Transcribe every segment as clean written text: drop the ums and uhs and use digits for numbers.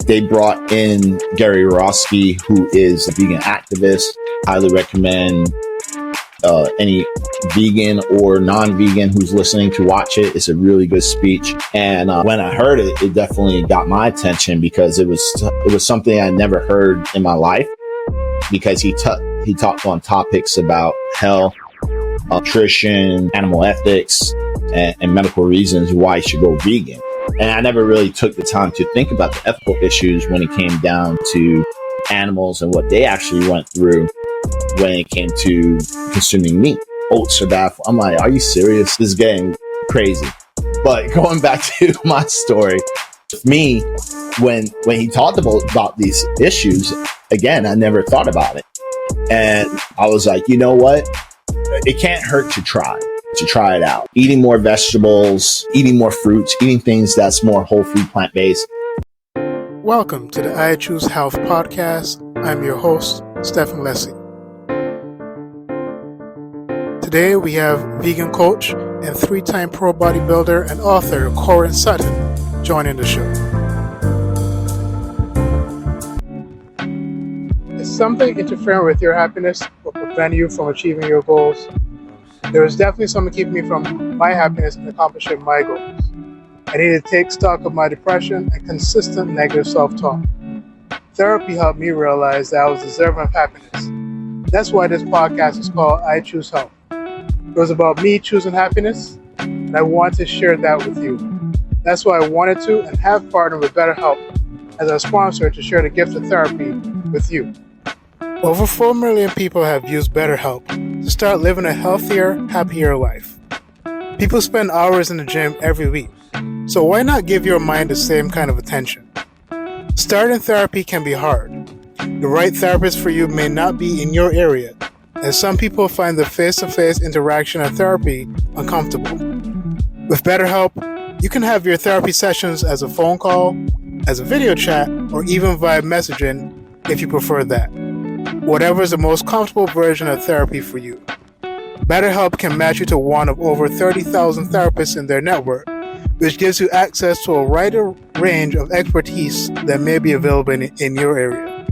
They brought in Gary Roski, who is a vegan activist. Highly recommend any vegan or non-vegan who's listening to watch it. It's a really good speech. And when I heard it, it definitely got my attention because it was something I never heard in my life, because he talked on topics about health, nutrition, animal ethics, and medical reasons why you should go vegan. And I never really took the time to think about the ethical issues when it came down to animals and what they actually went through when it came to consuming meat. Oats are bad. I'm like, are you serious? This is getting crazy. But going back to my story, me, when he talked about these issues, again, I never thought about it. And I was like, you know what? It can't hurt to try it out. Eating more vegetables, eating more fruits, eating things that's more whole food, plant-based. Welcome to the I Choose Health podcast. I'm your host, Stephen Leslie. Today we have vegan coach and 3-time pro bodybuilder and author Korin Sutton joining the show. Is something interfering with your happiness or preventing you from achieving your goals? There is definitely something keeping me from my happiness and accomplishing my goals. I need to take stock of my depression and consistent negative self-talk. Therapy helped me realize that I was deserving of happiness. That's why this podcast is called I Choose Health. It was about me choosing happiness, and I wanted to share that with you. That's why I wanted to and have partnered with BetterHelp as a sponsor to share the gift of therapy with you. Over 4 million people have used BetterHelp to start living a healthier, happier life. People spend hours in the gym every week, so why not give your mind the same kind of attention? Starting therapy can be hard. The right therapist for you may not be in your area, and some people find the face-to-face interaction of therapy uncomfortable. With BetterHelp, you can have your therapy sessions as a phone call, as a video chat, or even via messaging if you prefer that. Whatever is the most comfortable version of therapy for you. BetterHelp can match you to one of over 30,000 therapists in their network, which gives you access to a wider range of expertise that may be available in your area.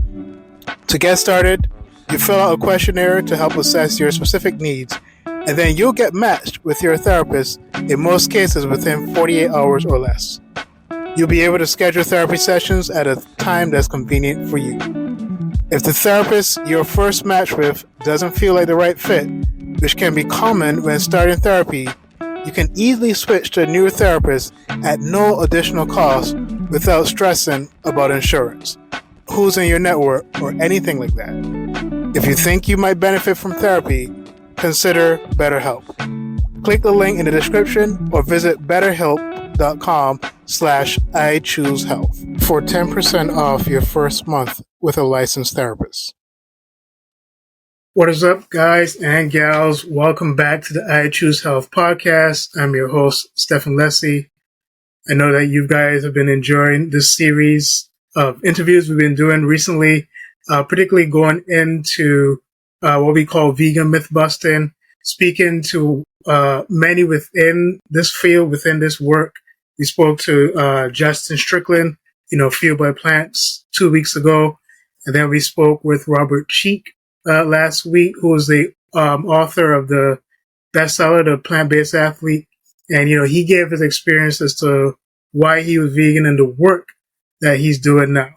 To get started, you fill out a questionnaire to help assess your specific needs, and then you'll get matched with your therapist, in most cases within 48 hours or less. You'll be able to schedule therapy sessions at a time that's convenient for you. If the therapist you're first matched with doesn't feel like the right fit, which can be common when starting therapy, you can easily switch to a new therapist at no additional cost without stressing about insurance, who's in your network, or anything like that. If you think you might benefit from therapy, consider BetterHelp. Click the link in the description or visit betterhelp.com/iChooseHealth for 10% off your first month with a licensed therapist. What is up, guys and gals? Welcome back to the I Choose Health podcast. I'm your host, Stephen Leslie. I know that you guys have been enjoying this series of interviews we've been doing recently, particularly going into what we call vegan myth busting, speaking to many within this field, within this work. We spoke to Justin Strickland, Fueled by Plants, 2 weeks ago. And then we spoke with Robert Cheek last week, who is the author of the bestseller, The Plant-Based Athlete. And, he gave his experience as to why he was vegan and the work that he's doing now.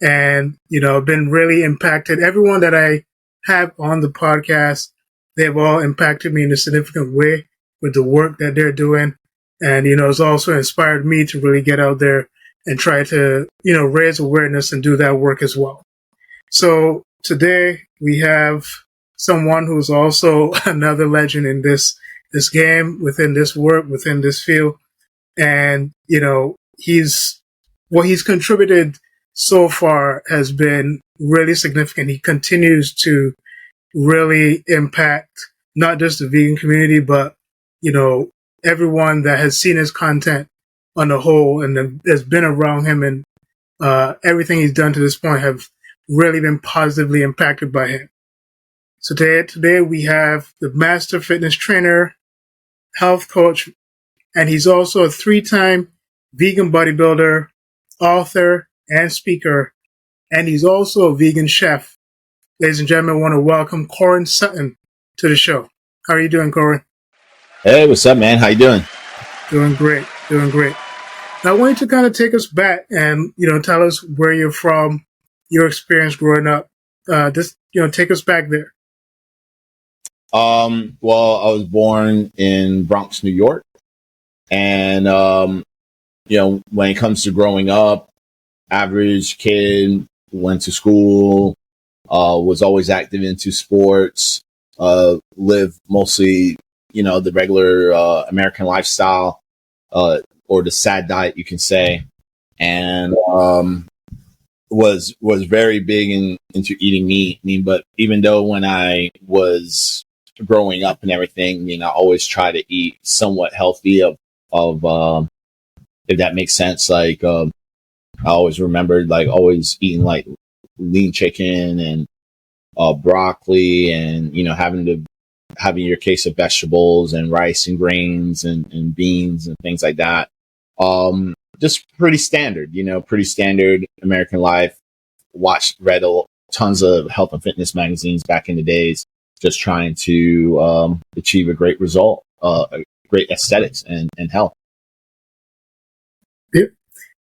And, been really impacted. Everyone that I have on the podcast, they've all impacted me in a significant way with the work that they're doing. And, it's also inspired me to really get out there and try to, raise awareness and do that work as well. So today we have someone who's also another legend in this game, within this work, within this field. And, what he's contributed so far has been really significant. He continues to really impact not just the vegan community, but, everyone that has seen his content on the whole and has been around him, and everything he's done to this point have really been positively impacted by him. So today we have the master fitness trainer, health coach, and he's also a 3-time vegan bodybuilder, author, and speaker, and he's also a vegan chef. Ladies and gentlemen, I want to welcome Korin Sutton to the show. How are you doing, Korin? Hey, what's up, man? How you doing? Doing great, doing great. Now, I want you to kind of take us back and, tell us where you're from, your experience growing up. Take us back there. Well, I was born in Bronx, New York. And, when it comes to growing up, average kid, went to school, was always active into sports, lived mostly, the regular, American lifestyle, or the sad diet, you can say. And, was very big into eating meat. I mean, but even though when I was growing up and everything, I always try to eat somewhat healthy if that makes sense. Like, I always remembered like always eating like lean chicken and, broccoli and, having your case of vegetables and rice and grains and beans and things like that. Just pretty standard, pretty standard American life. Read tons of health and fitness magazines back in the days, just trying to achieve a great result, great aesthetics and health. Yep.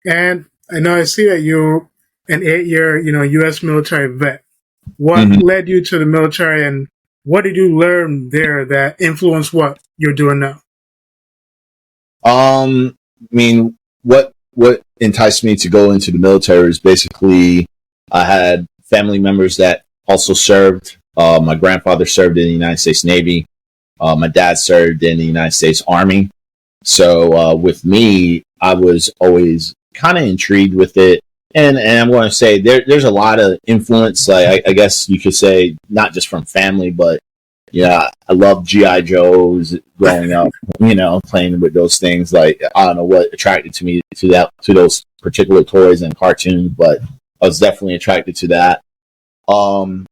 And I know I see that you're an 8-year, U.S. military vet. What led you to the military, and what did you learn there that influenced what you're doing now? I mean, what enticed me to go into the military is basically I had family members that also served. My grandfather served in the United States Navy. My dad served in the United States Army. So with me, I was always kind of intrigued with it. And I'm going to say there's a lot of influence. Like I guess you could say not just from family, but I love G.I. Joes growing up, playing with those things. Like, I don't know what attracted to me to those particular toys and cartoons, but I was definitely attracted to that. Also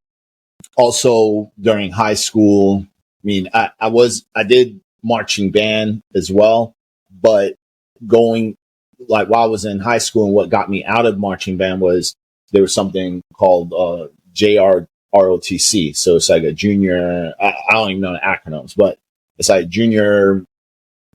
during high school, I mean, I did marching band as well, but going like while I was in high school, and what got me out of marching band was there was something called, ROTC. So it's like a junior, I don't even know the acronyms, but it's like Junior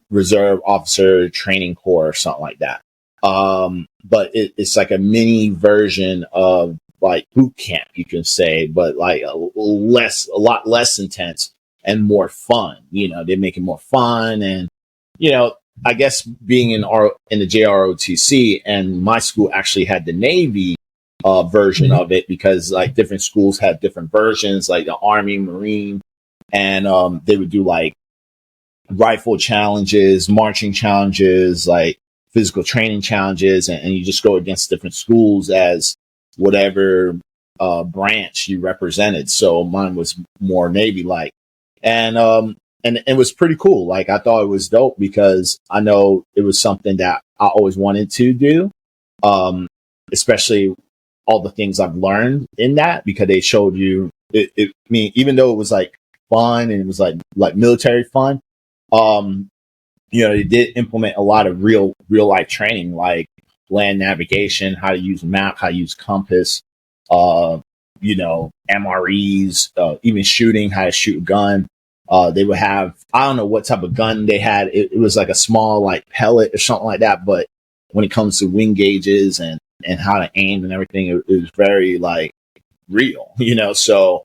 Reserve Officer Training Corps or something like that. But it's like a mini version of like boot camp, you can say, but like a lot less intense and more fun. They make it more fun. And, I guess being in the JROTC, and my school actually had the Navy version of it, because like different schools had different versions, like the Army, Marine, and they would do like rifle challenges, marching challenges, like physical training challenges, and you just go against different schools as whatever branch you represented. So mine was more Navy like, and it was pretty cool. Like I thought it was dope because I know it was something that I always wanted to do, especially all the things I've learned in that, because they showed you I mean, even though it was like fun and it was like military fun, they did implement a lot of real life training, like land navigation, how to use map, how to use compass, MREs, even shooting, how to shoot a gun. They would have, I don't know what type of gun they had. It was like a small like pellet or something like that. But when it comes to wing gauges and how to aim and everything, it was very like real, So,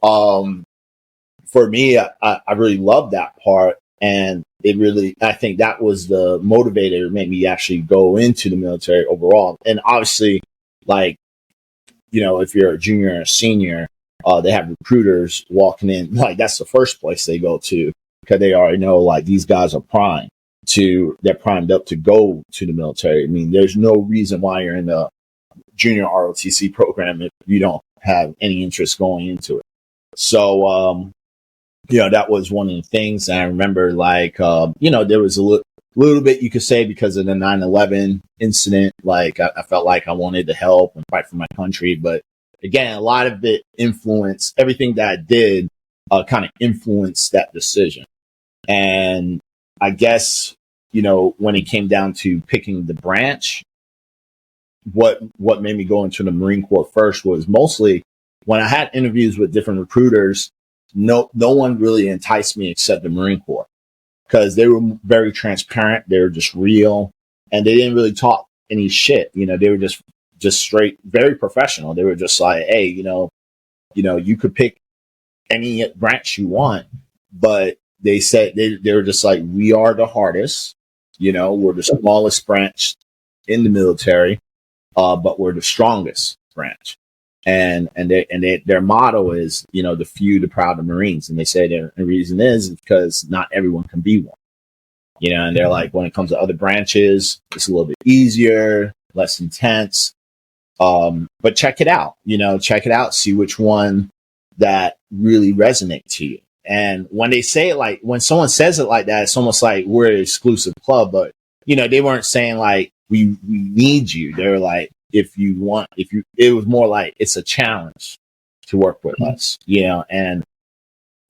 for me, I really loved that part. And I think that was the motivator that made me actually go into the military overall. And obviously, like, if you're a junior or a senior, they have recruiters walking in. Like, that's the first place they go to, because they already know, like, these guys are they're primed up to go to the military. I mean, there's no reason why you're in the junior ROTC program if you don't have any interest going into it. So, that was one of the things. And I remember, like, there was a little bit, you could say, because of the 9/11 incident. Like, I felt like I wanted to help and fight for my country. But again, a lot of it influenced everything that I did, kind of influenced that decision. And I guess, when it came down to picking the branch, what made me go into the Marine Corps first was mostly when I had interviews with different recruiters, no one really enticed me except the Marine Corps, because they were very transparent. They were just real, and they didn't really talk any shit. They were just straight, very professional. They were just like, hey, you could pick any branch you want, but they said they were just like, we are the hardest. We're the smallest branch in the military, but we're the strongest branch. And their motto is, the few, the proud, the Marines. And they say the reason is because not everyone can be one. And they're like, when it comes to other branches, it's a little bit easier, less intense. But check it out, see which one that really resonates to you. And when they say it when someone says it like that, it's almost like we're an exclusive club, but they weren't saying like, we need you. They were like, it was more like it's a challenge to work with us, and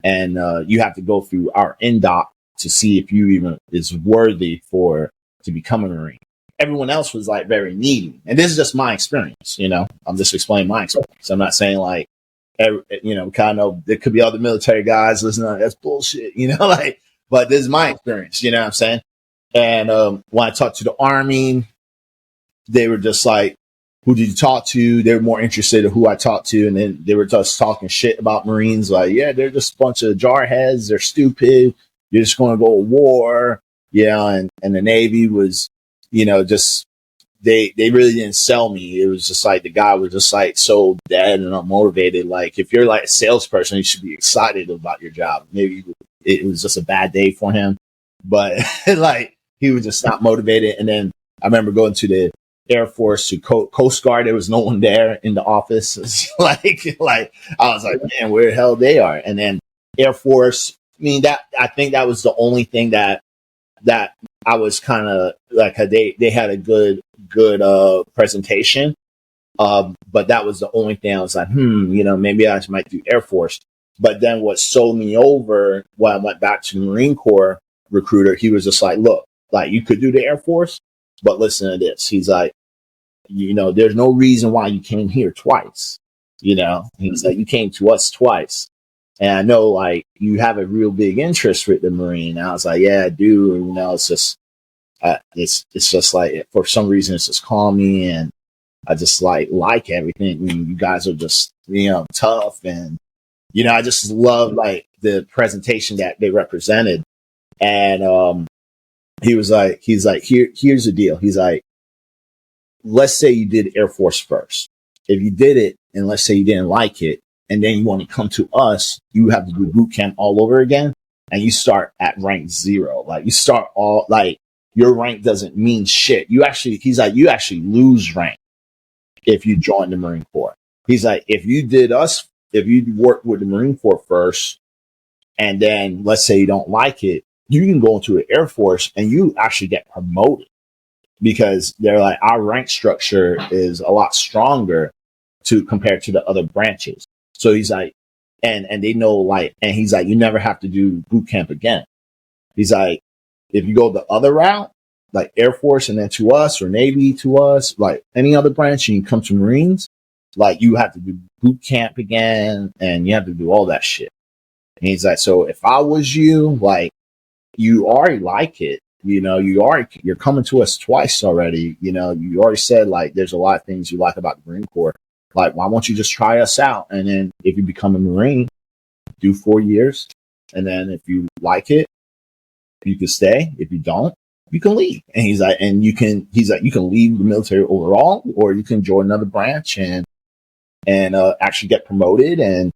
you have to go through our NDOC to see if you even is worthy to become a Marine. Everyone else was like very needy. And this is just my experience, I'm just explaining my experience. I'm not saying like, kind of, there could be other military guys listening, that's bullshit, but this is my experience, what I'm saying? And when I talked to the Army, they were just like, who did you talk to? They were more interested in who I talked to. And then they were just talking shit about Marines. Like, yeah, they're just a bunch of jarheads. They're stupid. You're just going to go to war. And the Navy was, just, they really didn't sell me. It was just like, the guy was just like so dead and unmotivated. Like, if you're like a salesperson, you should be excited about your job. Maybe it was just a bad day for him, but like, he was just not motivated. And then I remember going to the Air Force, to Coast Guard. There was no one there in the office. like I was like, man, where the hell they are? And then Air Force. I think that was the only thing that I was kind of like, they had a good presentation. But that was the only thing I was like, maybe I might do Air Force. But then what sold me over when I went back to the Marine Corps recruiter, he was just like, look, like, you could do the Air Force, but listen to this. He's like, there's no reason why you came here twice. He's like, you came to us twice. And I know, like, you have a real big interest with the Marine. And I was like, yeah, I do. It's just, it's just like, for some reason, it's just calming. And I just like everything. You guys are just, tough. And, I just love like the presentation that they represented. And, he's like, here's the deal. He's like, let's say you did Air Force first. If you did it, and let's say you didn't like it, and then you want to come to us, you have to do boot camp all over again. And you start at rank 0. Like, you start all, like, your rank doesn't mean shit. He's like, you actually lose rank if you join the Marine Corps. He's like, if you work with the Marine Corps first, and then let's say you don't like it, you can go into the Air Force and you actually get promoted, because they're like, our rank structure is a lot stronger compared to the other branches. So he's like, and they know, like, and he's like, you never have to do boot camp again. He's like, if you go the other route, like Air Force and then to us, or Navy to us, like any other branch, and you come to Marines, like, you have to do boot camp again, and you have to do all that shit. And he's like, so if I was you, like, you already like it, you're coming to us twice already. You already said, like, there's a lot of things you like about the Marine Corps. Like, why won't you just try us out? And then if you become a Marine, do 4 years. And then if you like it, you can stay. If you don't, you can leave. And he's like, you can leave the military overall, or you can join another branch and actually get promoted, and,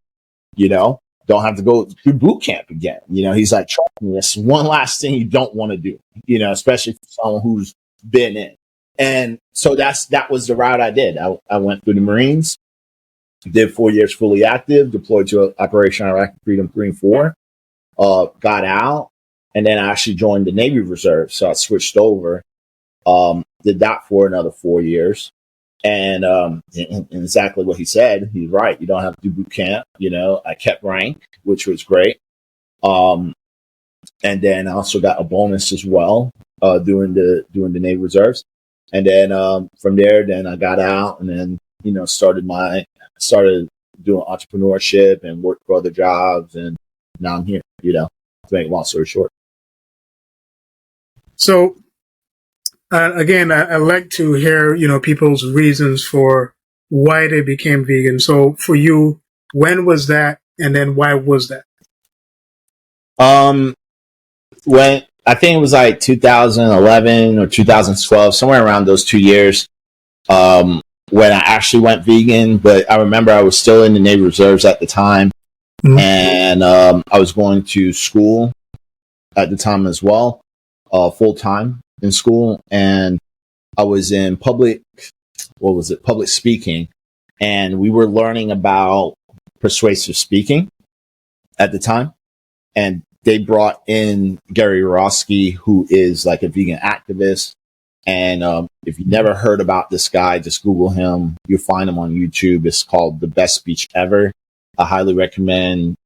don't have to go through boot camp again. He's like, trust me, that's one last thing you don't want to do, especially for someone who's been in. And so that was the route I did. I went through the Marines, did 4 years fully active, deployed to Operation Iraqi Freedom 3 and 4, got out, and then I actually joined the Navy Reserve. So I switched over, did that for another 4 years. And exactly what he said, he's right. You don't have to do boot camp. I kept rank, which was great. And then I also got a bonus as well, doing the Navy Reserves. And then from there, then I got out and then, started doing entrepreneurship and worked for other jobs. And now I'm here, to make a long story short. So, again, I like to hear, people's reasons for why they became vegan. So for you, when was that? And then why was that? When I think it was like 2011 or 2012, somewhere around those 2 years, when I actually went vegan. But I remember I was still in the Navy Reserves at the time, and I was going to school at the time as well, full time in school, and I was in public speaking, and we were learning about persuasive speaking at the time, and they brought in Gary Rosky, who is like a vegan activist. And if you never heard about this guy, just Google him. You'll find him on YouTube. It's called The Best Speech Ever. I highly recommend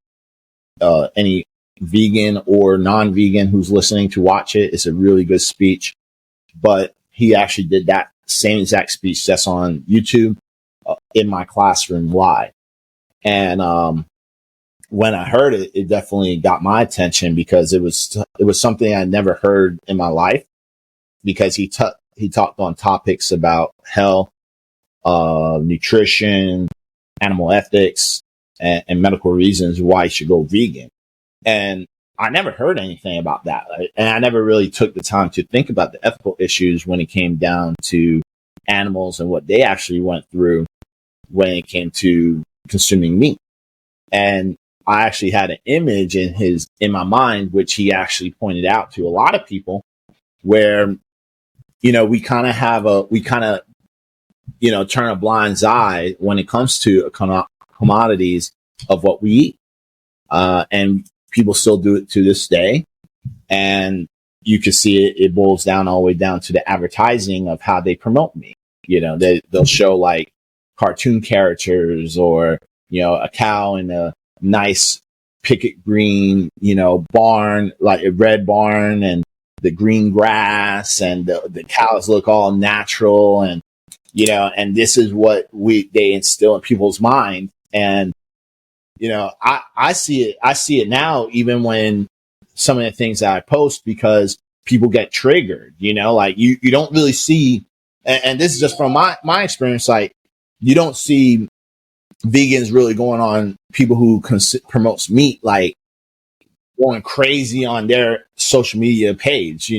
any vegan or non-vegan who's listening to watch it. It's a really good speech. But he actually did that same exact speech that's on YouTube in my classroom live. And when I heard it, it definitely got my attention because it was something I never heard in my life. Because he talked on topics about health, nutrition, animal ethics, and medical reasons why you should go vegan. And I never heard anything about that. And I never really took the time to think about the ethical issues when it came down to animals and what they actually went through when it came to consuming meat. And I actually had an image in my mind, which he actually pointed out to a lot of people, where we kind of turn a blind eye when it comes to commodities of what we eat. And people still do it to this day. And you can see it boils down all the way down to the advertising of how they promote meat. They'll show like cartoon characters or, a cow in a nice picket green, barn, like a red barn, and the green grass, and the cows look all natural, and and this is what they instill in people's mind. And I see it now, even when some of the things that I post, because people get triggered. Like you don't really see, and this is just from my experience, like you don't see vegans really going on, people who promotes meat, like going crazy on their social media page.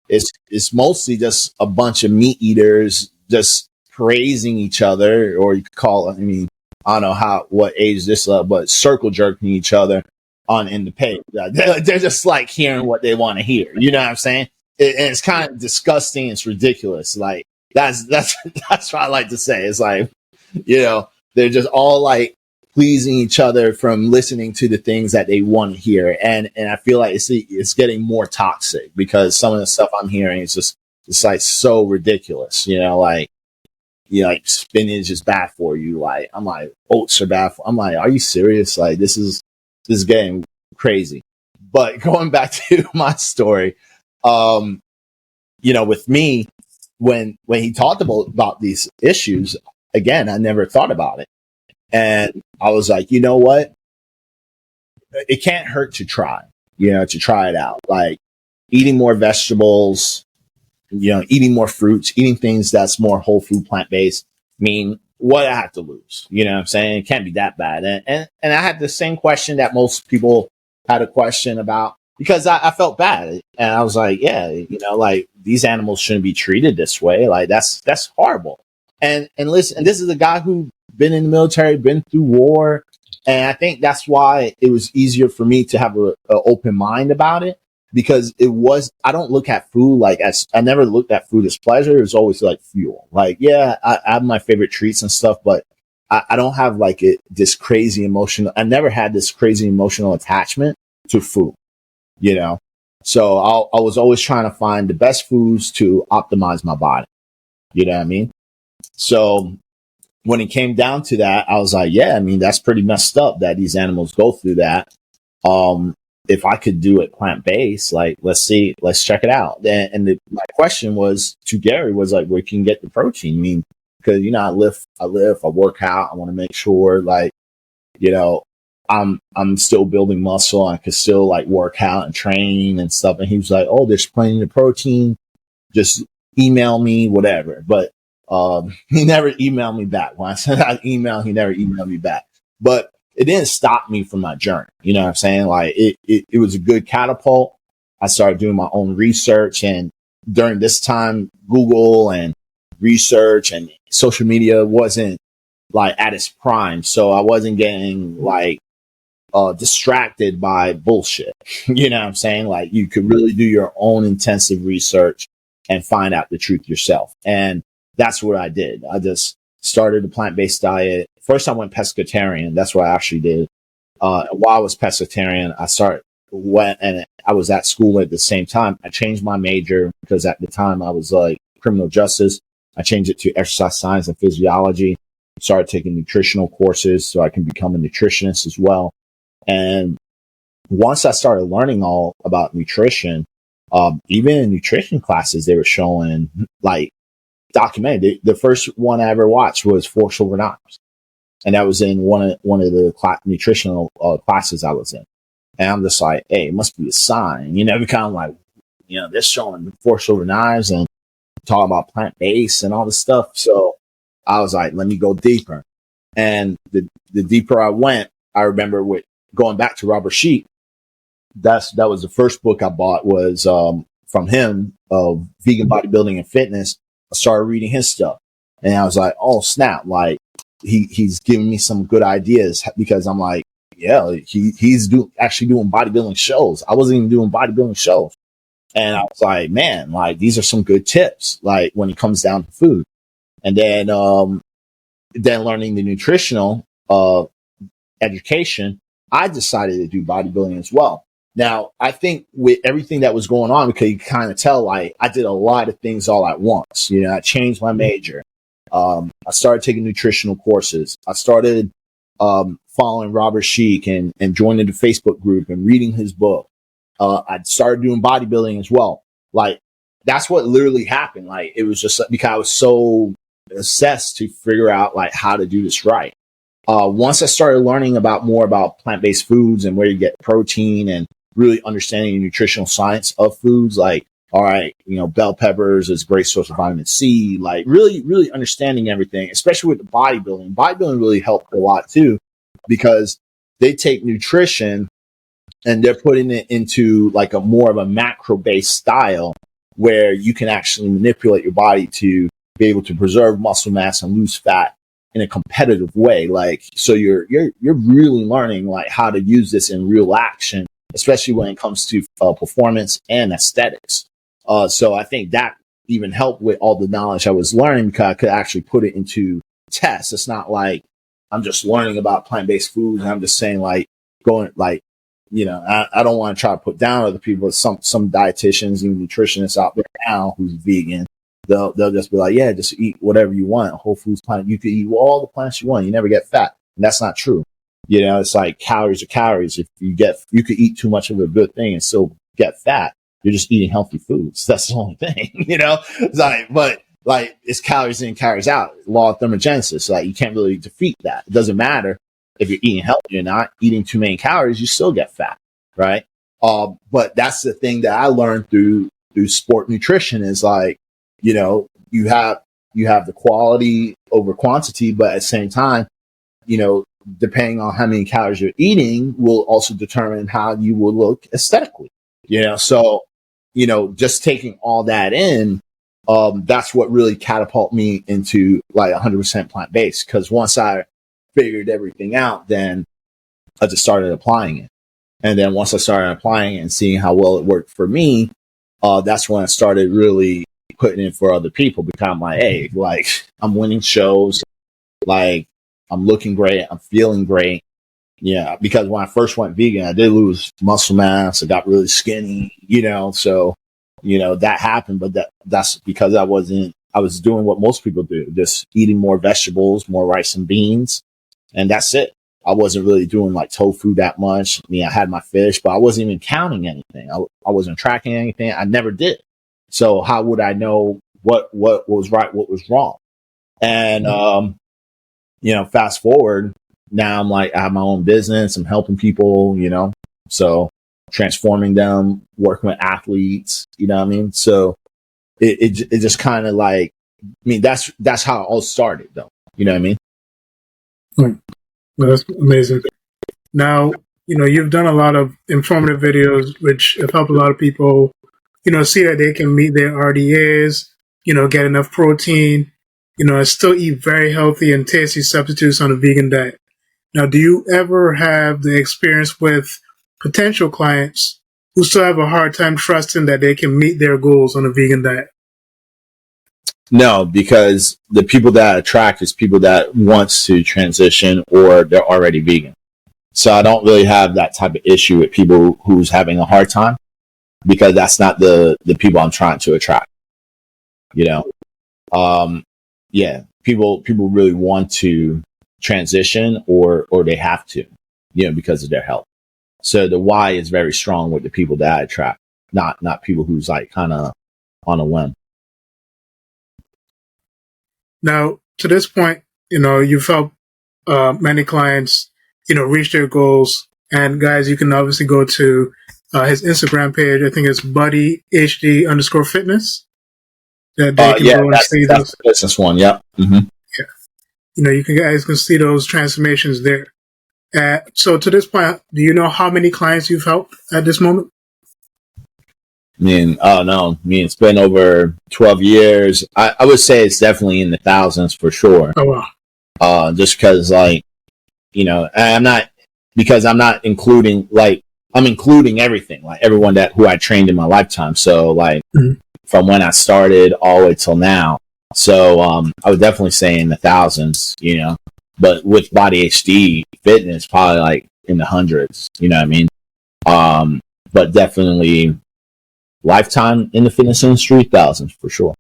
It's mostly just a bunch of meat eaters just praising each other, or you could call it, I don't know what age this is, but circle jerking each other in the page. They're just like hearing what they want to hear. You know what I'm saying? And it's kind of disgusting. It's ridiculous. Like that's what I like to say. It's like, they're just all like pleasing each other from listening to the things that they want to hear. And I feel like it's getting more toxic, because some of the stuff I'm hearing is just, it's like so ridiculous, like spinach is bad for you. Like, I'm like, oats are bad I'm like, are you serious? Like, this is getting crazy. But going back to my story, with me, when he talked about these issues, again, I never thought about it. And I was like, you know what? It can't hurt to try, to try it out. Like eating more vegetables, eating more fruits, eating things that's more whole food, plant-based. What I have to lose, what I'm saying? It can't be that bad. And I had the same question that most people had a question about, because I felt bad. And I was like, yeah, like these animals shouldn't be treated this way. Like that's horrible. And listen, and this is a guy who been in the military, been through war. And I think that's why it was easier for me to have an open mind about it, because I don't look at food I never looked at food as pleasure. It's always like fuel. Like, yeah, I have my favorite treats and stuff, but I don't have like this crazy emotional, I never had this crazy emotional attachment to food, So I was always trying to find the best foods to optimize my body. You know what I mean? So when it came down to that, I was like, yeah, that's pretty messed up that these animals go through that. if I could do it plant-based, like, let's check it out. And my question was to Gary was like, where can you get the protein? I mean, because, you know, I work out. I want to make sure, like, you know, I'm still building muscle. I could still like work out and train and stuff. And he was like, oh, there's plenty of protein. Just email me, whatever. But he never emailed me back. When I sent out an email, he never emailed me back. But it didn't stop me from my journey. You know what I'm saying? Like it was a good catapult. I started doing my own research, and during this time, Google and research and social media wasn't like at its prime. So I wasn't getting like distracted by bullshit. You know what I'm saying? Like you could really do your own intensive research and find out the truth yourself. And that's what I did. I just started a plant-based diet. First I went pescatarian. That's what I actually did. While I was pescatarian, and I was at school at the same time. I changed my major because at the time I was like criminal justice. I changed it to exercise science and physiology. Started taking nutritional courses so I can become a nutritionist as well. And once I started learning all about nutrition, even in nutrition classes, they were showing like documented. The first one I ever watched was 4 Silver Knives. And that was in one of the nutritional classes I was in. And I'm just like, hey, it must be a sign. You know, we kind of like, you know, they're showing 4 Silver Knives and talking about plant-based and all this stuff. So I was like, let me go deeper. And the deeper I went, I remember going back to Robert Sheep. That was the first book I bought was from him of vegan bodybuilding and fitness. I started reading his stuff, and I was like, oh snap! Like he's giving me some good ideas, because I'm like, yeah, he's actually doing bodybuilding shows. I wasn't even doing bodybuilding shows, and I was like, man, like these are some good tips. Like when it comes down to food, and then learning the nutritional education, I decided to do bodybuilding as well. Now, I think with everything that was going on, because you kind of tell, like, I did a lot of things all at once. You know, I changed my major. I started taking nutritional courses. I started following Robert Sheik and joining the Facebook group and reading his book. I started doing bodybuilding as well. Like, that's what literally happened. Like, it was just because I was so obsessed to figure out, like, how to do this right. Once I started learning more about plant-based foods and where you get protein and really understanding the nutritional science of foods, like, all right, you know, bell peppers is a great source of vitamin C, like really, really understanding everything, especially with the bodybuilding. Bodybuilding really helped a lot too, because they take nutrition and they're putting it into like a more of a macro-based style where you can actually manipulate your body to be able to preserve muscle mass and lose fat in a competitive way. Like, so you're really learning like how to use this in real action, especially when it comes to performance and aesthetics. So I think that even helped with all the knowledge I was learning, because I could actually put it into tests. It's not like I'm just learning about plant-based foods and I'm just saying like going like, you know, I don't want to try to put down other people. Some dietitians and nutritionists out there now who's vegan, they'll just be like, yeah, just eat whatever you want. Whole foods plant. You can eat all the plants you want. You never get fat. And that's not true. You know, it's like calories are calories. If you could eat too much of a good thing and still get fat. You're just eating healthy foods. That's the only thing, you know? It's like, but like it's calories in, calories out. Law of thermogenesis. Like you can't really defeat that. It doesn't matter if you're eating healthy or not. Eating too many calories, you still get fat, right? But that's the thing that I learned through sport nutrition is like, you know, you have the quality over quantity, but at the same time, you know, depending on how many calories you're eating will also determine how you will look aesthetically, you know? So, you know, just taking all that in, that's what really catapulted me into like 100% plant-based. Cause once I figured everything out, then I just started applying it. And then once I started applying it and seeing how well it worked for me, that's when I started really putting in for other people, because I'm like, hey, like I'm winning shows, like I'm looking great, I'm feeling great. Yeah, because when I first went vegan, I did lose muscle mass. I got really skinny, you know, so, you know, that happened, but that's because I was doing what most people do, just eating more vegetables, more rice and beans, and that's it. I wasn't really doing like tofu that much. I mean, I had my fish, but I wasn't even counting anything. I wasn't tracking anything. I never did. So how would I know what was right, what was wrong? And, fast forward, now I'm like, I have my own business. I'm helping people, so transforming them, working with athletes, you know what I mean? So it just kind of like, I mean, that's how it all started though. You know what I mean? Well, that's amazing. Now, you've done a lot of informative videos, which have helped a lot of people, see that they can meet their RDAs, get enough protein, and still eat very healthy and tasty substitutes on a vegan diet. Now, do you ever have the experience with potential clients who still have a hard time trusting that they can meet their goals on a vegan diet? No, because the people that I attract is people that wants to transition or they're already vegan. So I don't really have that type of issue with people who's having a hard time, because that's not the people I'm trying to attract. People really want to transition or they have to, because of their health. So the why is very strong with the people that I attract, not people who's like kind of on a whim. Now, to this point, you've helped many clients, reach their goals. And guys, you can obviously go to his Instagram page. I think it's buddyhd_fitness. That they can go and see that's the business one. Yeah. Mm-hmm. Yeah. You guys can see those transformations there. So to this point, do you know how many clients you've helped at this moment? It's been over 12 years. I would say it's definitely in the thousands for sure. Oh, wow. Just because I'm not including, I'm including everything, like everyone who I trained in my lifetime. So from when I started all the way till now. So, I would definitely say in the thousands, but with Body HD Fitness, probably like in the hundreds, you know what I mean? But definitely lifetime in the fitness industry, thousands for sure.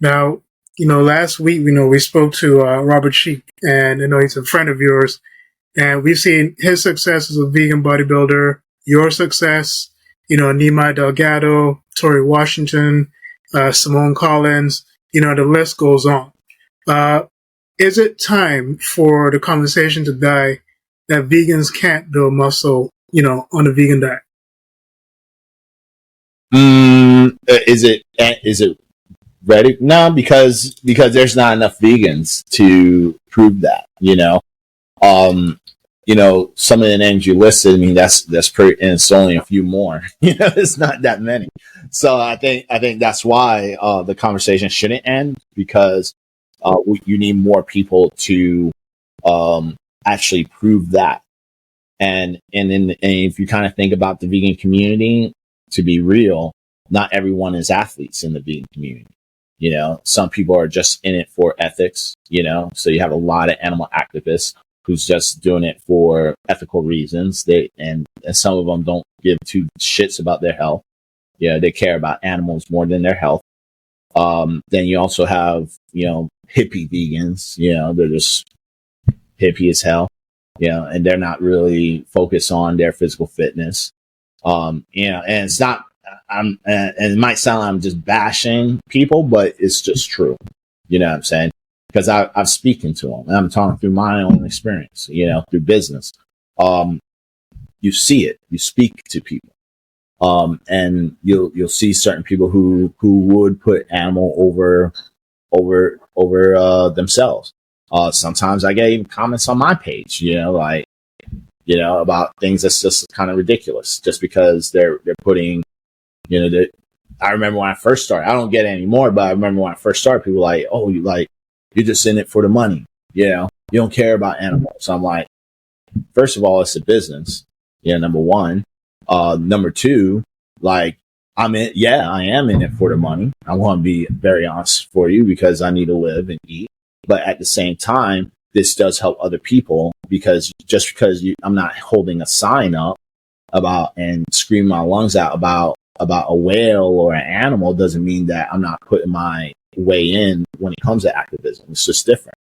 Now, last week, we spoke to Robert Sheik, and he's a friend of yours, and we've seen his success as a vegan bodybuilder, your success, Nima Delgado, Tori Washington, Simone Collins, the list goes on. Is it time for the conversation to die that vegans can't build muscle, on a vegan diet? Is it ready? No, because there's not enough vegans to prove that, some of the names you listed, I mean, that's pretty, and it's only a few more, it's not that many. So I think that's why, the conversation shouldn't end, because, you need more people to, actually prove that. And if you kind of think about the vegan community, to be real, not everyone is athletes in the vegan community. Some people are just in it for ethics, so you have a lot of animal activists who's just doing it for ethical reasons. And some of them don't give two shits about their health. They care about animals more than their health. Then you also have, hippie vegans, they're just hippie as hell, and they're not really focused on their physical fitness. And it's not, and it might sound like I'm just bashing people, but it's just true. You know what I'm saying? Because I'm speaking to them, and I'm talking through my own experience, through business. You see it, you speak to people. And you'll see certain people who would put animal over themselves. Sometimes I get even comments on my page, about things that's just kind of ridiculous, just because they're putting, I remember when I first started, I don't get it anymore, but I remember when I first started, people were like, oh, you're just in it for the money. You don't care about animals. So I'm like, first of all, it's a business. Number one. Number two, I am in it for the money. I want to be very honest for you, because I need to live and eat. But at the same time, this does help other people, because just because I'm not holding a sign up about and screaming my lungs out about a whale or an animal doesn't mean that I'm not putting my way in when it comes to activism. It's just different.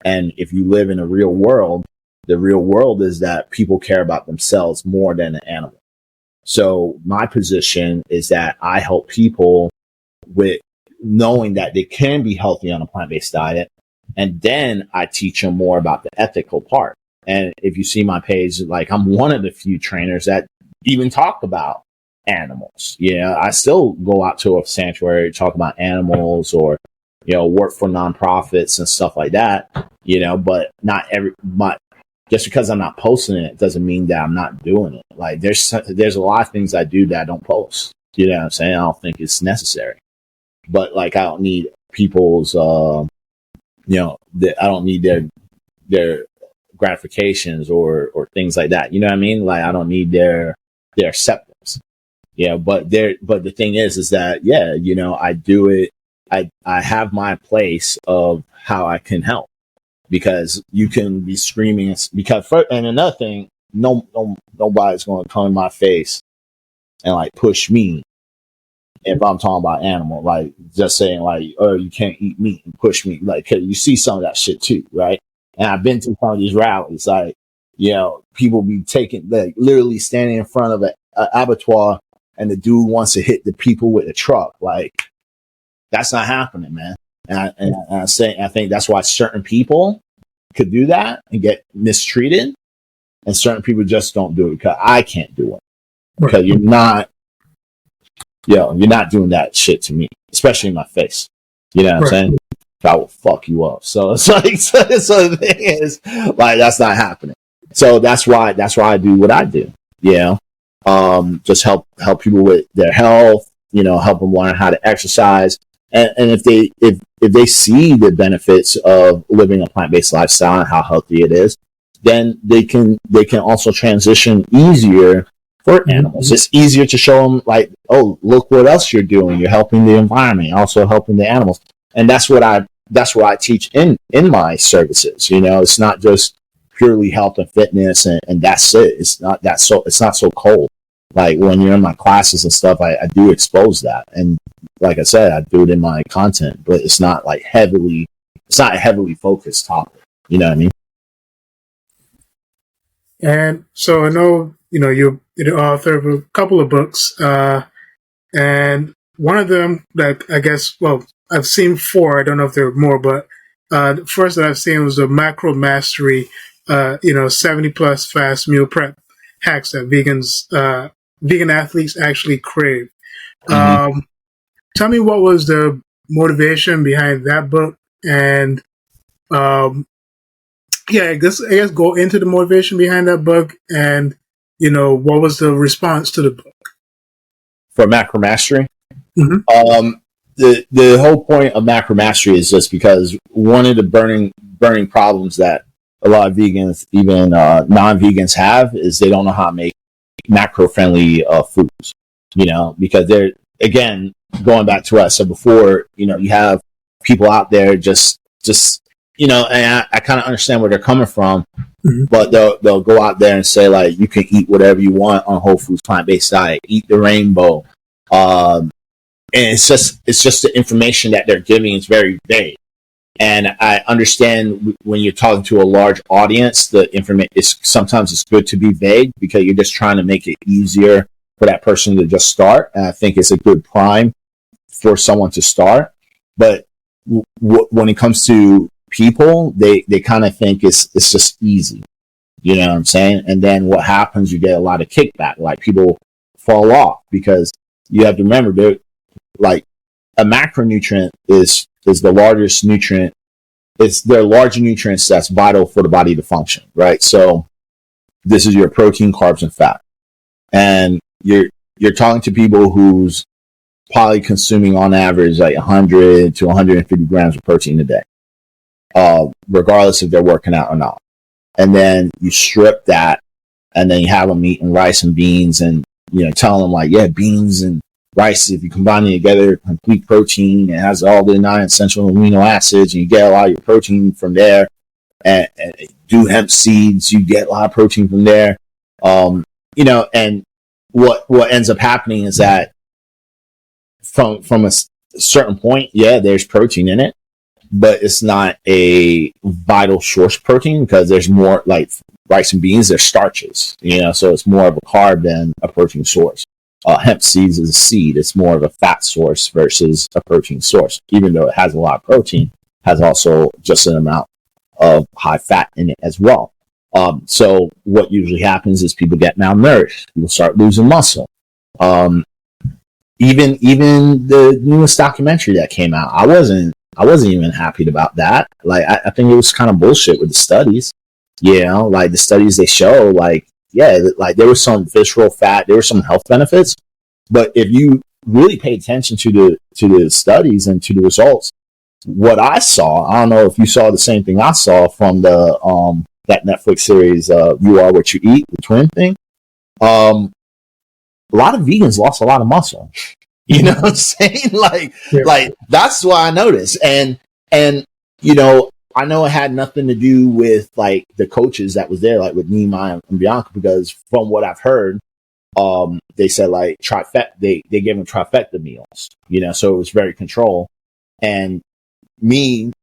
And if you live in a real world, the real world is that people care about themselves more than an animal. So my position is that I help people with knowing that they can be healthy on a plant-based diet. And then I teach them more about the ethical part. And if you see my page, like I'm one of the few trainers that even talk about animals. I still go out to a sanctuary, talk about animals, or, work for nonprofits and stuff like that, but not just because I'm not posting it doesn't mean that I'm not doing it. Like there's a lot of things I do that I don't post. You know what I'm saying? I don't think it's necessary. But like I don't need people's I don't need their gratifications or things like that. You know what I mean? Like I don't need their acceptance. But the thing is that I do it. I have my place of how I can help. Because you can be screaming, and another thing, nobody's going to come in my face and like push me if I'm talking about animal, like just saying like, oh, you can't eat meat and push me. Like, 'cause you see some of that shit too, right? And I've been to some of these rallies, like, people be like literally standing in front of an abattoir and the dude wants to hit the people with a truck. Like, that's not happening, man. And I think that's why certain people could do that and get mistreated, and certain people just don't do it because I can't do it. Because you're not doing that shit to me, especially in my face. You know what I'm saying? I will fuck you up. So it's like, so the thing is, like, that's not happening. So that's why I do what I do. Just help people with their health. Help them learn how to exercise. And if they see the benefits of living a plant-based lifestyle and how healthy it is, then they can also transition easier for animals. It's easier to show them like, oh, look what else you're doing. You're helping the environment, also helping the animals. And that's what I teach in my services. It's not just purely health and fitness and that's it. It's not so cold. Like when you're in my classes and stuff, I do expose that. And like I said, I do it in my content, but it's not a heavily focused topic. You know what I mean? And so I know, you're the author of a couple of books, and one of them that I guess, I've seen 4. I don't know if there are more, but the first that I've seen was the Macro Mastery, 70 plus fast meal prep hacks that vegan athletes actually crave. Tell me what was the motivation behind that book, and I guess go into the motivation behind that book, and what was the response to the book for Macro Mastery? Mm-hmm. The whole point of Macro Mastery is just because one of the burning problems that a lot of vegans, even non-vegans, have is they don't know how to make macro-friendly foods. Because they're, again, going back to what I said before, you have people out there just and I kind of understand where they're coming from, but they'll go out there and say like, you can eat whatever you want on Whole Foods plant-based diet, eat the rainbow, and it's just the information that they're giving is very vague. And I understand when you're talking to a large audience, the information sometimes it's good to be vague because you're just trying to make it easier for that person to just start. And I think it's a good prime for someone to start. But when it comes to people, they kind of think it's just easy. You know what I'm saying? And then what happens, you get a lot of kickback. Like people fall off because you have to remember, like a macronutrient is the largest nutrient. There are large nutrients that's vital for the body to function, right? So this is your protein, carbs, and fat. And you're talking to people who's probably consuming on average like 100 to 150 grams of protein a day, regardless if they're working out or not. And then you strip that, and then you have them eating rice and beans, and telling them like, yeah, beans and rice, if you combine it together, complete protein. It has all the 9 essential amino acids, and you get a lot of your protein from there. And do hemp seeds, you get a lot of protein from there. And what ends up happening is that from a certain point, yeah, there's protein in it, but it's not a vital source protein because there's more like rice and beans, they're starches, so it's more of a carb than a protein source. Hemp seeds is a seed. It's more of a fat source versus a protein source, even though it has a lot of protein, has also just an amount of high fat in it as well. So what usually happens is people get malnourished. People start losing muscle. Even the newest documentary that came out, I wasn't even happy about that. Like, I think it was kind of bullshit with the studies. Like the studies they show, like there was some visceral fat, there were some health benefits, but if you really pay attention to the studies and to the results, what I saw, I don't know if you saw the same thing I saw from the that Netflix series, You Are What You Eat, the twin thing. A lot of vegans lost a lot of muscle. You know what I'm saying? Like that's why I noticed. And I know it had nothing to do with like the coaches that was there, like with Nima and Bianca, because from what I've heard, they said like they gave them trifecta meals, so it was very controlled. And me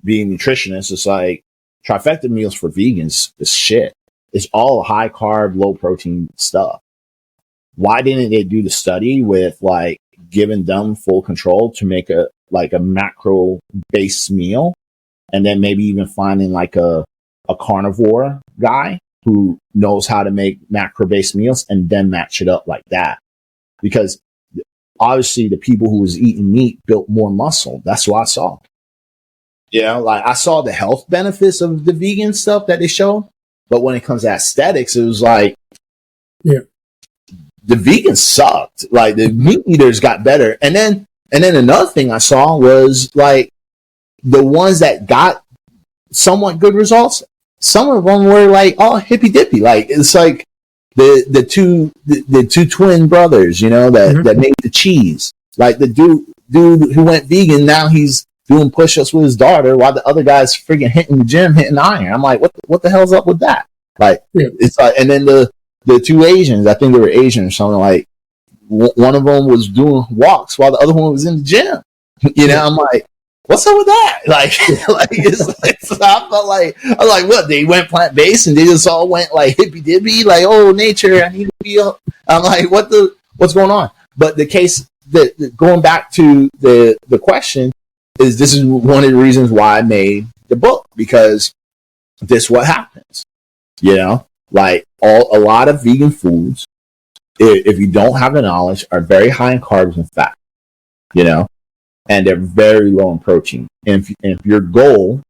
being a nutritionist, it's like trifecta meals for vegans is shit. It's all high carb, low protein stuff. Why didn't they do the study with like giving them full control to make a macro based meal, and then maybe even finding like a carnivore guy who knows how to make macro based meals and then match it up like that? Because obviously the people who was eating meat built more muscle. That's what I saw. Like I saw the health benefits of the vegan stuff that they showed, but when it comes to aesthetics, it was like, the vegans sucked. Like the meat eaters got better. And then another thing I saw was like the ones that got somewhat good results, some of them were like, oh, hippy dippy. Like it's like the two twin brothers, that made the cheese. Like the dude who went vegan, now he's doing push-ups with his daughter while the other guy's freaking hitting the gym, hitting iron. I'm like, what the hell's up with that? Like it's like, and then the two Asians, I think they were Asian or something, like one of them was doing walks while the other one was in the gym. I'm like, what's up with that? Like, so I felt like, I was like, what? They went plant-based and they just all went like hippy-dippy, like, oh, nature, I need to be up. I'm like, what's going on? But the case that going back to the question is, this is one of the reasons why I made the book, because this is what happens, like a lot of vegan foods, if you don't have the knowledge, are very high in carbs and fat, and they're very low in protein. And if your goal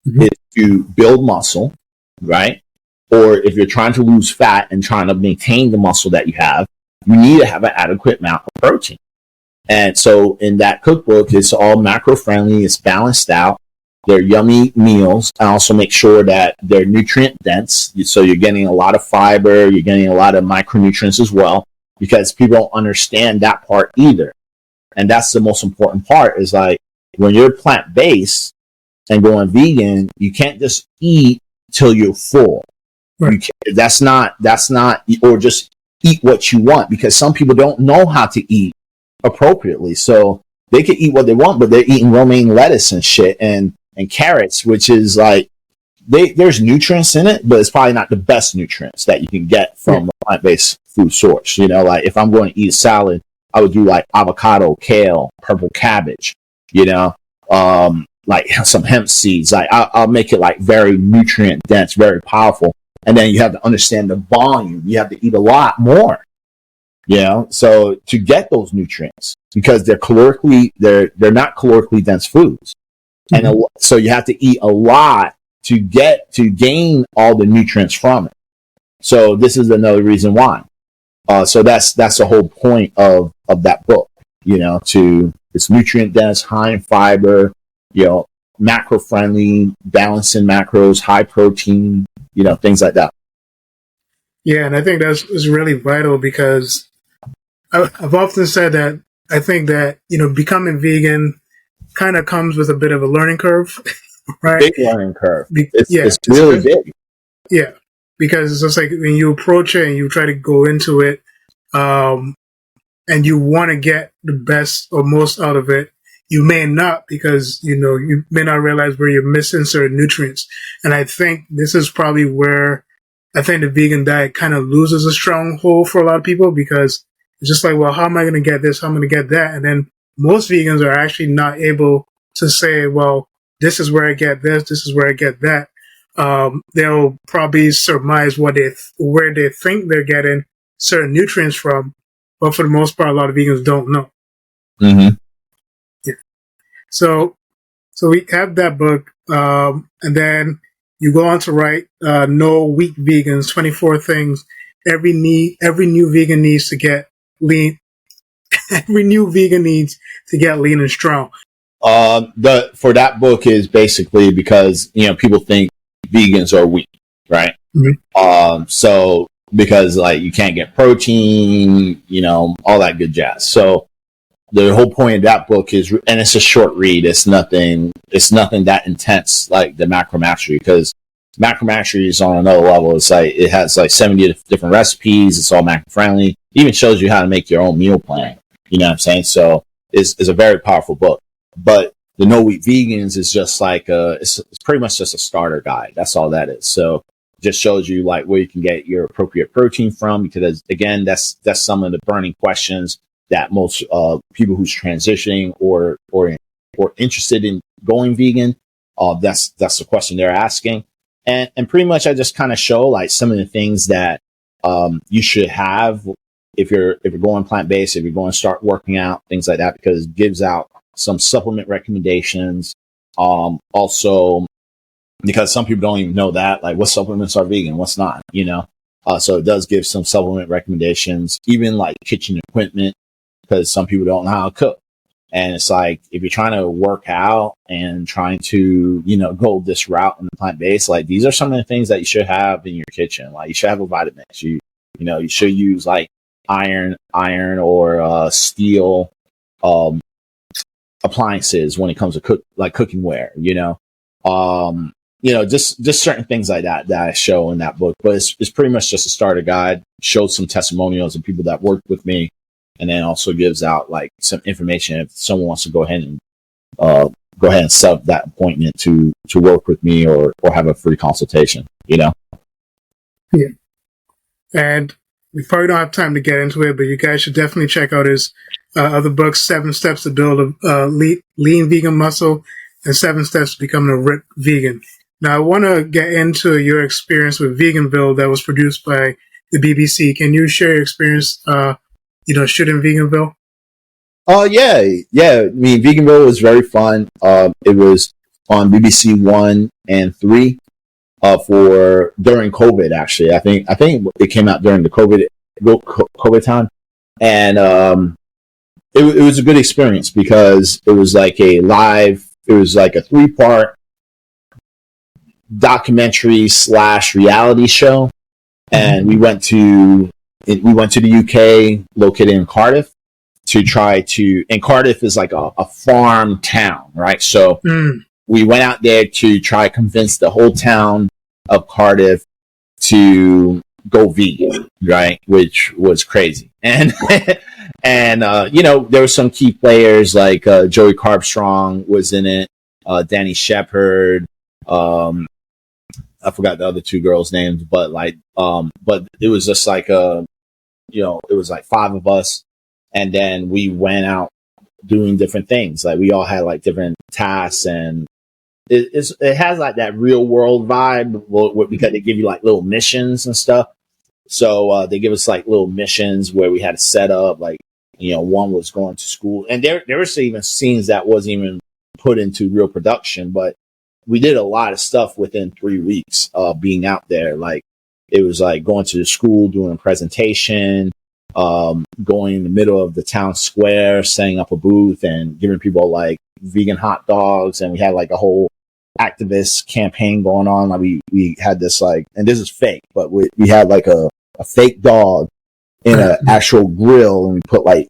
is to build muscle, right? Or if you're trying to lose fat and trying to maintain the muscle that you have, you need to have an adequate amount of protein. And so in that cookbook, it's all macro friendly, it's balanced out. They're yummy meals. I also make sure that they're nutrient dense. So you're getting a lot of fiber, you're getting a lot of micronutrients as well, because people don't understand that part either. And that's the most important part, is like when you're plant-based and going vegan, you can't just eat till you're full. Right. That's not, or just eat what you want, because some people don't know how to eat appropriately. So they can eat what they want, but they're eating romaine lettuce and shit and carrots, which is like, there's nutrients in it, but it's probably not the best nutrients that you can get from a plant-based food source. Like if I'm going to eat a salad, I would do like avocado, kale, purple cabbage, like some hemp seeds. Like I'll make it like very nutrient dense, very powerful. And then you have to understand the volume. You have to eat a lot more, so to get those nutrients, because they're not calorically dense foods. And so you have to eat a lot to gain all the nutrients from it. So this is another reason why. So that's the whole point of that book, it's nutrient dense, high in fiber, macro friendly, balancing macros, high protein, things like that. Yeah. And I think is really vital, because I've often said that I think that, becoming vegan kind of comes with a bit of a learning curve, right? Big learning curve. It's really big. Yeah. Because it's just like when you approach it and you try to go into it, and you want to get the best or most out of it, you may not, because, you may not realize where you're missing certain nutrients. And I think this is probably where I think the vegan diet kind of loses a stronghold for a lot of people, because it's just like, well, how am I going to get this? How am I going to get that? And then most vegans are actually not able to say, well, this is where I get this is where I get that. They'll probably surmise where they think they're getting certain nutrients from, but for the most part, a lot of vegans don't know. Mm-hmm. Yeah. So we have that book, and then you go on to write No Weak Vegans, 24 things every new vegan needs to get lean. Every new vegan needs to get lean and strong. For that book is basically because, people think vegans are weak, right? Mm-hmm. So because like you can't get protein, all that good jazz. So the whole point of that book is, and it's a short read. It's nothing that intense like the Macro Mastery, because Macro Mastery is on another level. It's like, it has like 70 different recipes. It's all macro friendly. It even shows you how to make your own meal plan. You know what I'm saying? So it's a very powerful book. But the No Wheat Vegans is just like it's pretty much just a starter guide. That's all that is. So it just shows you like where you can get your appropriate protein from, because again, that's some of the burning questions that most people who's transitioning or interested in going vegan, that's the question they're asking. And pretty much I just kind of show like some of the things that you should have if you're going plant-based, if you're going to start working out, things like that, because it gives out some supplement recommendations. Also, because some people don't even know that, like what supplements are vegan, what's not, so it does give some supplement recommendations, even like kitchen equipment, because some people don't know how to cook. And it's like, if you're trying to work out and trying to, go this route in the plant-based, like these are some of the things that you should have in your kitchen. Like you should have a Vitamix. You should use like iron or steel appliances when it comes to cookingware. Just certain things like that I show in that book. But it's pretty much just a starter guide. Shows some testimonials of people that worked with me, and then also gives out like some information if someone wants to go ahead and set up that appointment to work with me or have a free consultation. Yeah. And we probably don't have time to get into it, but you guys should definitely check out his other books, 7 Steps to Build a Lean Vegan Muscle and 7 Steps to Becoming a Ripped Vegan. Now, I want to get into your experience with Veganville that was produced by the BBC. Can you share your experience, shooting Veganville? Yeah. I mean, Veganville was very fun. It was on BBC 1 and 3. For during COVID, actually, I think it came out during the COVID time, and it was a good experience because it was like a 3-part documentary / reality show, and we went to the UK, located in Cardiff, and Cardiff is like a farm town, right? So we went out there to try to convince the whole town of Cardiff to go vegan, right? Which was crazy. And there were some key players like Joey Carbstrong was in it, Danny Shepard, I forgot the other 2 girls' names, but it was just like it was like 5 of us, and then we went out doing different things. Like we all had like different tasks, and it has like that real world vibe because they give you like little missions and stuff. So they give us like little missions where we had to set up, like, one was going to school, and there were even scenes that wasn't even put into real production, but we did a lot of stuff within 3 weeks being out there. Like it was like going to the school, doing a presentation, going in the middle of the town square, setting up a booth and giving people like vegan hot dogs. And we had like a whole activist campaign going on. Like we had this like, and this is fake, but we had like a fake dog in an actual grill, and we put like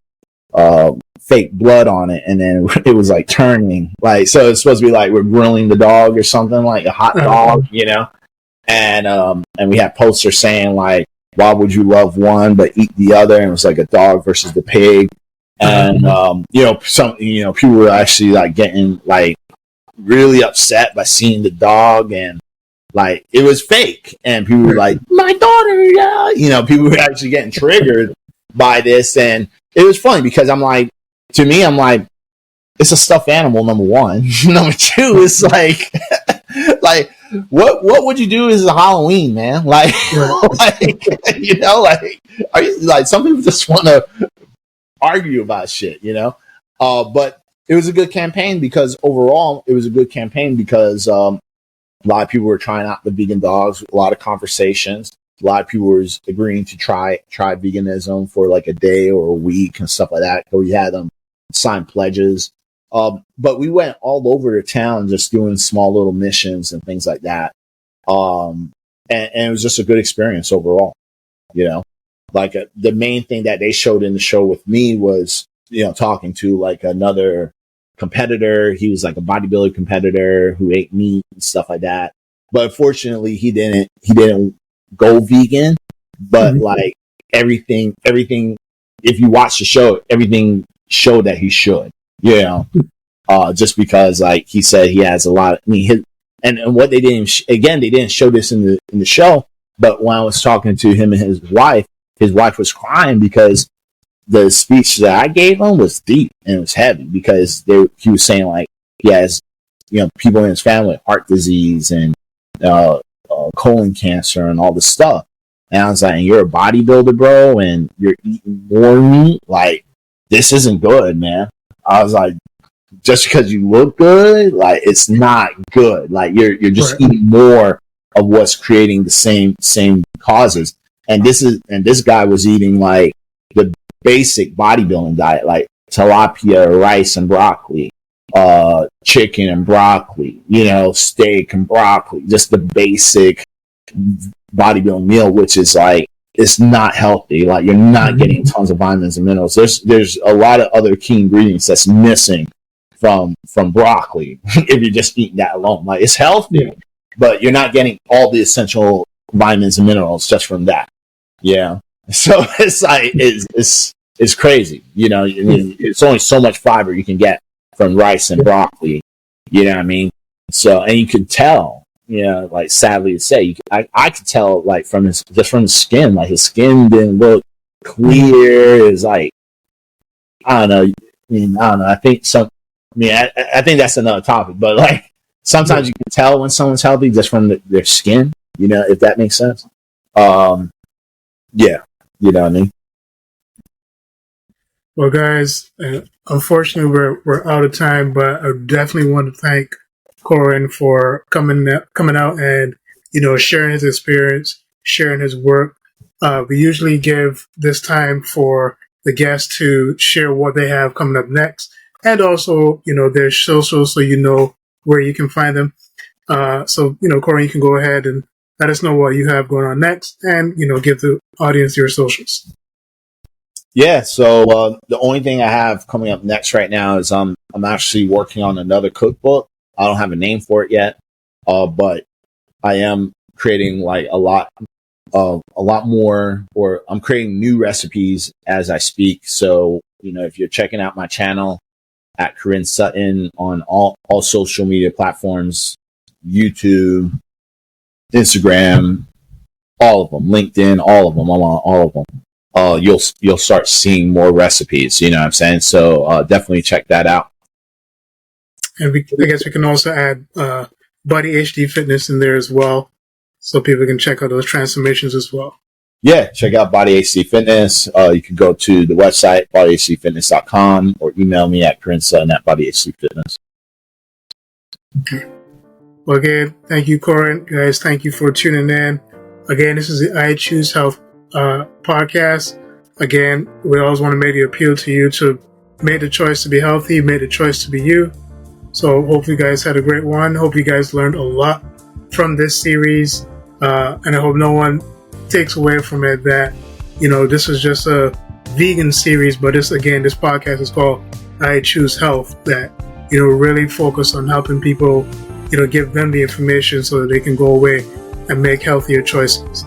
fake blood on it, and then it was like turning, like, so it's supposed to be like we're grilling the dog or something, like a hot dog, and we had posters saying like, why would you love one but eat the other? And it was like a dog versus the pig. And, people were actually like getting like really upset by seeing the dog, and like it was fake. And people were like, my daughter, yeah. People were actually getting triggered by this. And it was funny because I'm like, it's a stuffed animal, number one. Number two, it's like, what would you do as a Halloween, man? Like, are you like, some people just want to argue about shit, but it was a good campaign because overall a lot of people were trying out the vegan dogs, a lot of conversations, a lot of people were agreeing to try veganism for like a day or a week and stuff like that. So we had them sign pledges. But we went all over the town just doing small little missions and things like that. And it was just a good experience overall, Like the main thing that they showed in the show with me was, talking to like another competitor. He was like a bodybuilder competitor who ate meat and stuff like that. But fortunately, he didn't go vegan. But like everything, if you watch the show, everything showed that he should. Just because like he said he has a lot and what they didn't they didn't show this in the show, but when I was talking to him and his wife was crying because the speech that I gave him was deep and it was heavy because he was saying like he has people in his family with heart disease and colon cancer and all this stuff, and I was like, and you're a bodybuilder, bro, and you're eating more meat, like this isn't good, man. I was like, just because you look good, like it's not good. Like you're just eating more of what's creating the same causes. And this guy was eating like the basic bodybuilding diet, like tilapia, rice and broccoli, chicken and broccoli, steak and broccoli, just the basic bodybuilding meal, which is like, it's not healthy. Like you're not getting tons of vitamins and minerals. There's a lot of other key ingredients that's missing from broccoli if you're just eating that alone. Like it's healthy, but you're not getting all the essential vitamins and minerals just from that. Yeah. So it's like it's crazy. It's only so much fiber you can get from rice and broccoli. You know what I mean? So, and you can tell, like sadly to say, I could tell like from his skin, like his skin didn't look clear. It's like, I don't know. I think I think that's another topic, but like sometimes you can tell when someone's healthy just from their skin, if that makes sense. Yeah, you know what I mean? Well, guys, unfortunately we're out of time, but I definitely want to thank Korin for coming out and, sharing his experience, sharing his work. We usually give this time for the guests to share what they have coming up next. And also, their socials, so where you can find them. So, Korin, you can go ahead and let us know what you have going on next and, give the audience your socials. Yeah, so the only thing I have coming up next right now is I'm actually working on another cookbook. I don't have a name for it yet, but I am creating like a lot more, or I'm creating new recipes as I speak. So, if you're checking out my channel, at Korin Sutton on all social media platforms, YouTube, Instagram, all of them, LinkedIn, all of them. I'm on all of them. You'll start seeing more recipes. You know what I'm saying? So definitely check that out. And I guess we can also add Body HD Fitness in there as well, so people can check out those transformations as well. Yeah, check out Body HD Fitness. You can go to the website, bodyhdfitness.com, or email me at korinsa@bodyhdfitness. Okay. Well, again, thank you, Korin. Guys, thank you for tuning in. Again, this is the I Choose Health podcast. Again, we always want to make the appeal to you to make the choice to be healthy, make the choice to be you. So hopefully you guys had a great one. Hope you guys learned a lot from this series. And I hope no one takes away from it that, this is just a vegan series, but this podcast is called I Choose Health, that, really focus on helping people, give them the information so that they can go away and make healthier choices.